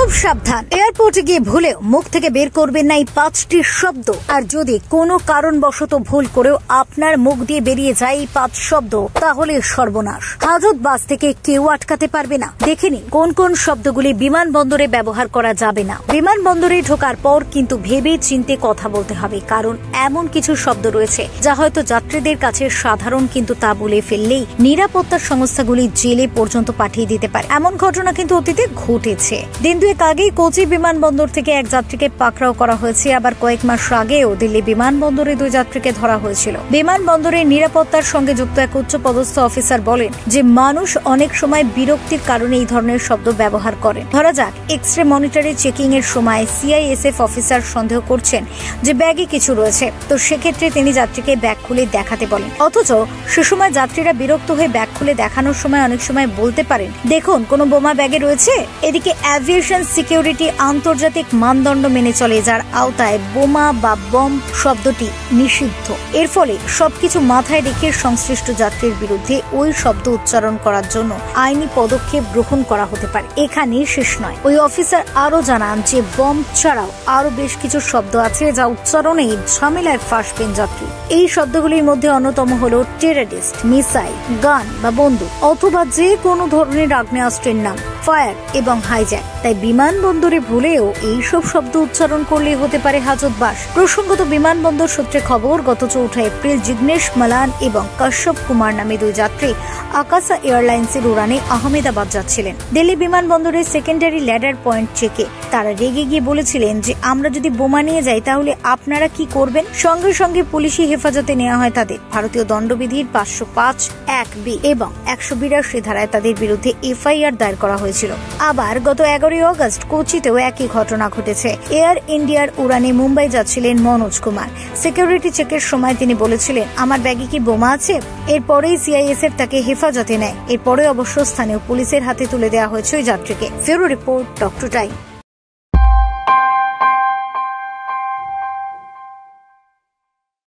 খুব সাবধান, এয়ারপোর্টে গিয়ে ভুলেও মুখ থেকে বের করবেন না এই 5টি শব্দ। আর যদি কোনো কারণবশত ভুল করেও আপনার মুখ দিয়ে বেরিয়ে যায় এই 5 শব্দ, তাহলে সর্বনাশ। হাজত বাস থেকে কেউ আটকাতে পারবে না। দেখে নিন কোন কোন শব্দগুলি বিমানবন্দরে ব্যবহার করা যাবে না। বিমানবন্দরে ঢোকার পর কিন্তু ভেবে চিন্তে কথা বলতে হবে, কারণ এমন কিছু শব্দ রয়েছে যা হয়তো যাত্রীদের কাছে সাধারণ, কিন্তু তা বলে ফেললেই নিরাপত্তার সংস্থাগুলি জেলে পর্যন্ত পাঠিয়ে দিতে পারে। এমন ঘটনা কিন্তু অতীতে ঘটেছে। দিন দুয়েক আগেই কোচি বিমানবন্দর থেকে এক যাত্রীকে পাকড়াও করা হয়েছে। আবার কয়েক মাস আগেও দিল্লি বিমানবন্দরে 2 যাত্রীকে ধরা হয়েছিল। বিমানবন্দরের নিরাপত্তার সঙ্গে যুক্ত এক উচ্চপদস্থ অফিসার বলেন যে মানুষ অনেক সময় বিরক্তির কারণে এই ধরনের শব্দ ব্যবহার করেন। ধরা যাক এক্স-রে মনিটরে চেকিং এর সময় সিআইএসএফ অফিসার সন্দেহ করছেন যে ব্যাগে কিছু রয়েছে, তো সেক্ষেত্রে তিনি যাত্রীকে ব্যাগ খুলে দেখাতে বলেন। অথচ সে সময় যাত্রীরা বিরক্ত হয়ে ব্যাগ খুলে দেখানোর সময় অনেক সময় বলতে পারেন, দেখুন কোনো বোমা ব্যাগে রয়েছে। এদিকে অ্যাভিয়েশন সিকিউরিটি আন্তর্জাতিক মানদণ্ড মেনে চলে, যার আওতায় বোমা বা বম শব্দটি নিষিদ্ধ। এর ফলে সবকিছু মাথায় রেখে সংশ্লিষ্ট যাত্রীর বিরুদ্ধে ওই শব্দ উচ্চারণ করার জন্য আইনি পদক্ষেপ গ্রহণ করা হতে পারে। এখানেই শেষ নয়, ওই অফিসার আরো জানান যে বম ছাড়াও আরো বেশ কিছু শব্দ আছে যা উচ্চারণে ঝামেলায় ফাঁসবেন যাত্রী। এই শব্দগুলির মধ্যে অন্যতম হলো টেররিস্ট, মিসাইল, গান বা বন্দুক, অথবা যে কোনো ধরনের আগ্নেয়াস্ত্রের নাম, ফায়ার এবং হাইজ্যাক। তাই বিমানবন্দরে ভুলেও এইসব শব্দ উচ্চারণ করলে হতে পারে হাজতবাস। প্রসঙ্গত বিমানবন্দর সূত্রে খবর, গত 4 এপ্রিল জিগ্নেশ মালান এবং কাশ্যপ কুমার নামে 2 যাত্রী আকাশা এয়ারলাইন্সের উড়ানে আহমেদাবাদ যাচ্ছিলেন। দিল্লি বিমানবন্দরের সেকেন্ডারি ল্যাডার পয়েন্ট চেকে তারা রেগে গিয়ে বলেছিলেন যে আমরা যদি বোমা নিয়ে যাই তাহলে আপনারা কি করবেন। সঙ্গে সঙ্গে পুলিশি হেফাজতে নেওয়া হয় তাদের। ভারতীয় দণ্ডবিধির 505(1)(b) এবং 182 ধারায় তাদের বিরুদ্ধে এফআইআর দায়ের করা হয়েছিল। আবার গত 11 আগস্ট কোচিতেও একই ঘটনা ঘটেছে। এয়ার ইন্ডিয়ার উড়ানে মুম্বাই যাচ্ছিলেন মনোজ কুমার। সিকিউরিটি চেকের সময় তিনি বলেছিলেন, আমার ব্যাগে কি বোমা আছে। এরপরেই সিআইএসএফ তাকে হেফাজতে নেয়। এরপরে অবশ্য স্থানীয় পুলিশের হাতে তুলে দেওয়া হয়েছে ওই যাত্রীকে। ফেরো রিপোর্ট ডক্টর টাইম।